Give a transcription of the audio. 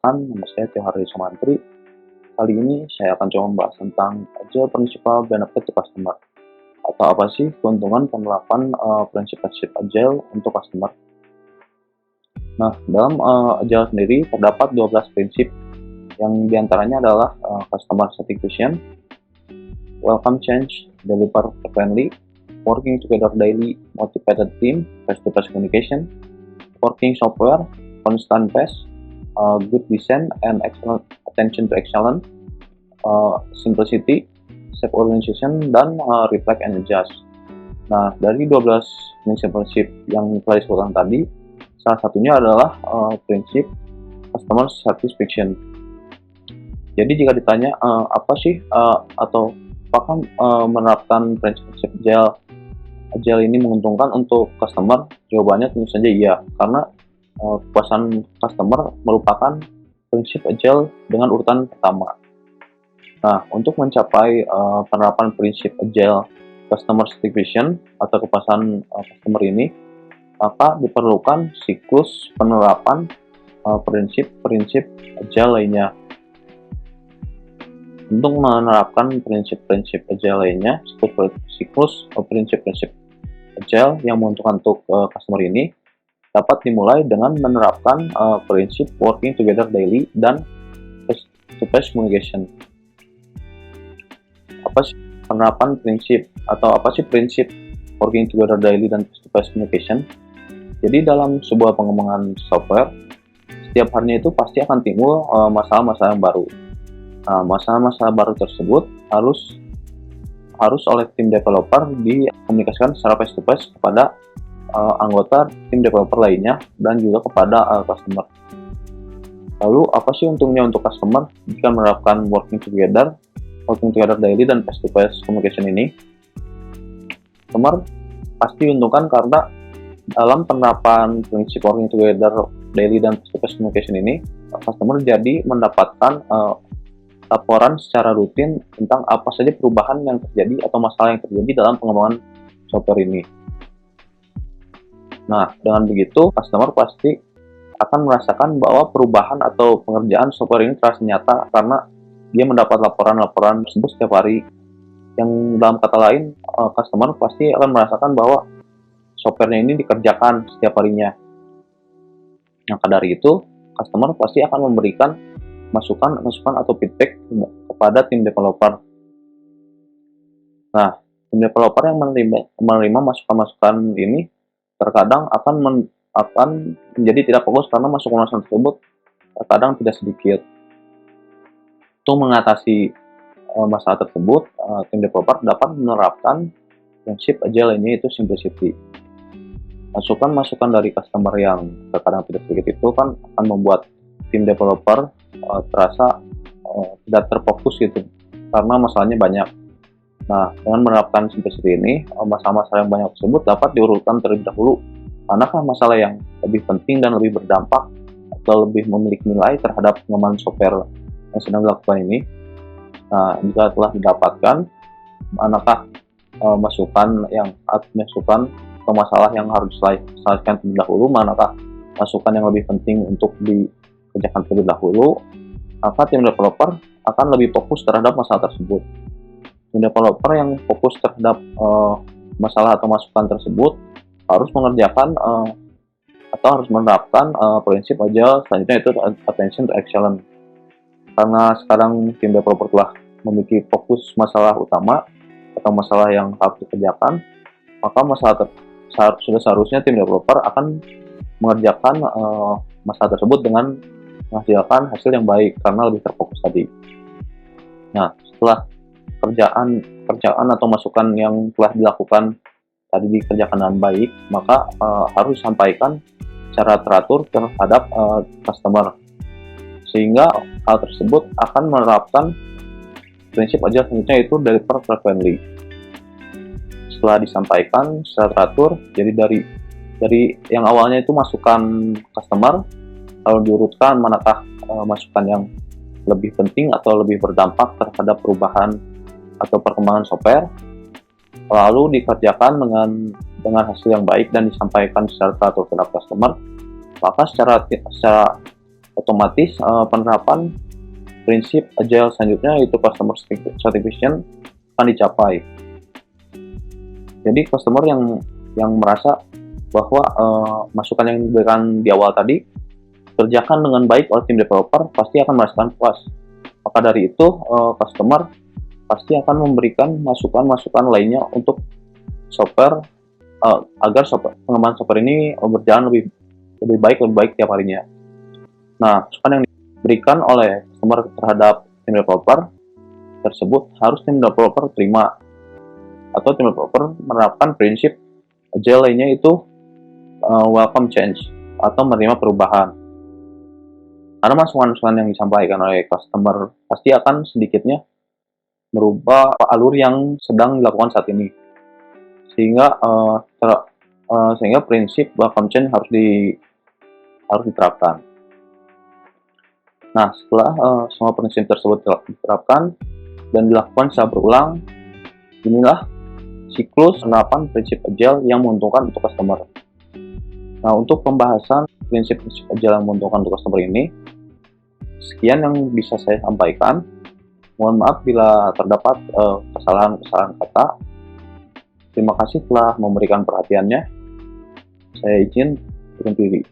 perkenalkan, nama saya Tio Hardi Sumantri. Kali ini saya akan coba membahas tentang Agile Principal Benefit to Customer. Atau apa sih keuntungan penerapan prinsip-prinsip Agile untuk customer. Nah, dalam Agile sendiri terdapat 12 prinsip yang diantaranya adalah Customer Satisfaction, Welcome Change, Deliver Frequently, Working Together Daily, Motivated Team, Face-to-Face Communication, Working Software, Constant Pace, Good Design and Excellent Attention to Excellence, Simplicity, Safe Organization, dan Reflect and Adjust. Nah, dari 12 prinsip-prinsip yang telah disebutkan tadi, salah satunya adalah prinsip Customer Satisfaction. Jadi jika ditanya apa sih atau apakah menerapkan prinsip-prinsip Agile ini menguntungkan untuk customer, jawabannya tentu saja iya, karena kepuasan customer merupakan prinsip Agile dengan urutan pertama. Nah, untuk mencapai penerapan prinsip Agile Customer Satisfaction atau kepuasan customer ini, maka diperlukan siklus penerapan prinsip-prinsip Agile lainnya. Untuk menerapkan prinsip-prinsip Agile lainnya, siklus prinsip-prinsip Agile yang menguntungkan untuk customer ini dapat dimulai dengan menerapkan prinsip Working Together Daily dan Face-to-Face Communication. Apa sih penerapan prinsip atau apa sih prinsip Working Together Daily dan Face-to-Face Communication? Jadi dalam sebuah pengembangan software, setiap harinya itu pasti akan timbul masalah-masalah yang baru. Nah, masalah-masalah baru tersebut harus oleh tim developer dikomunikasikan secara face-to-face kepada anggota tim developer lainnya dan juga kepada customer. Lalu apa sih untungnya untuk customer jika menerapkan working together daily dan face-to-face communication ini? Customer pasti diuntungkan karena dalam penerapan prinsip working together daily dan face-to-face communication ini, customer jadi mendapatkan laporan secara rutin tentang apa saja perubahan yang terjadi atau masalah yang terjadi dalam pengembangan software ini. Nah, dengan begitu, customer pasti akan merasakan bahwa perubahan atau pengerjaan software ini terasa nyata karena dia mendapat laporan-laporan tersebut setiap hari. Yang dalam kata lain, customer pasti akan merasakan bahwa softwarenya ini dikerjakan setiap harinya. Maka dari itu, customer pasti akan memberikan masukan atau feedback kepada tim developer. Nah, tim developer yang menerima masukan-masukan ini terkadang akan menjadi tidak fokus karena masukan-masukan tersebut terkadang tidak sedikit. Untuk mengatasi masalah tersebut, tim developer dapat menerapkan prinsip Agile lainnya, yaitu Simplicity. Masukan-masukan dari customer yang terkadang tidak sedikit itu kan akan membuat tim developer terasa tidak terfokus gitu karena masalahnya banyak. Nah, dengan menerapkan Simplicity ini, masalah-masalah yang banyak tersebut dapat diurutkan terlebih dahulu. Manakah masalah yang lebih penting dan lebih berdampak atau lebih memiliki nilai terhadap pengembangan software yang sedang dilakukan ini? Nah, jika telah didapatkan, manakah masukan atau masalah yang harus diselesaikan terlebih dahulu, manakah masukan yang lebih penting untuk dikerjakan terlebih dahulu, maka tim developer akan lebih fokus terhadap masalah tersebut. Tim developer yang fokus terhadap masalah atau masukan tersebut harus mengerjakan atau harus menerapkan prinsip Agile selanjutnya, yaitu Attention to Excellence. Karena sekarang tim developer telah memiliki fokus masalah utama atau masalah yang harus dikerjakan, maka seharusnya tim developer akan mengerjakan masalah tersebut dengan menghasilkan hasil yang baik karena lebih terfokus tadi. Nah, setelah kerjaan atau masukan yang telah dilakukan tadi dikerjakan dengan baik, maka harus disampaikan secara teratur terhadap customer, sehingga hal tersebut akan menerapkan prinsip Agile selanjutnya, yaitu Deliver Frequently. Setelah disampaikan secara teratur, jadi dari yang awalnya itu masukan customer, lalu diurutkan manakah masukan yang lebih penting atau lebih berdampak terhadap perubahan atau perkembangan software, lalu dikerjakan dengan hasil yang baik dan disampaikan secara teratur terhadap customer, maka secara otomatis penerapan prinsip agile selanjutnya yaitu customer satisfaction akan dicapai. Jadi customer yang merasa bahwa masukan yang diberikan di awal tadi kerjakan dengan baik oleh tim developer pasti akan merasakan puas. Maka dari itu customer pasti akan memberikan masukan-masukan lainnya untuk software agar pengembangan software ini berjalan lebih baik tiap harinya. Nah, masukan yang diberikan oleh customer terhadap tim developer tersebut harus tim developer terima, atau tim developer menerapkan prinsip agile lainnya itu welcome change atau menerima perubahan. Karena masukan-masukan yang disampaikan oleh customer pasti akan sedikitnya merubah alur yang sedang dilakukan saat ini, sehingga prinsip welcome change harus diterapkan. Nah, setelah semua prinsip tersebut diterapkan dan dilakukan secara berulang, inilah siklus penerapan prinsip agile yang menguntungkan untuk customer. Nah, untuk pembahasan prinsip-prinsip agile yang menguntungkan untuk customer ini, sekian yang bisa saya sampaikan. Mohon maaf bila terdapat kesalahan-kesalahan kata. Terima kasih telah memberikan perhatiannya. Saya izin berhenti diri.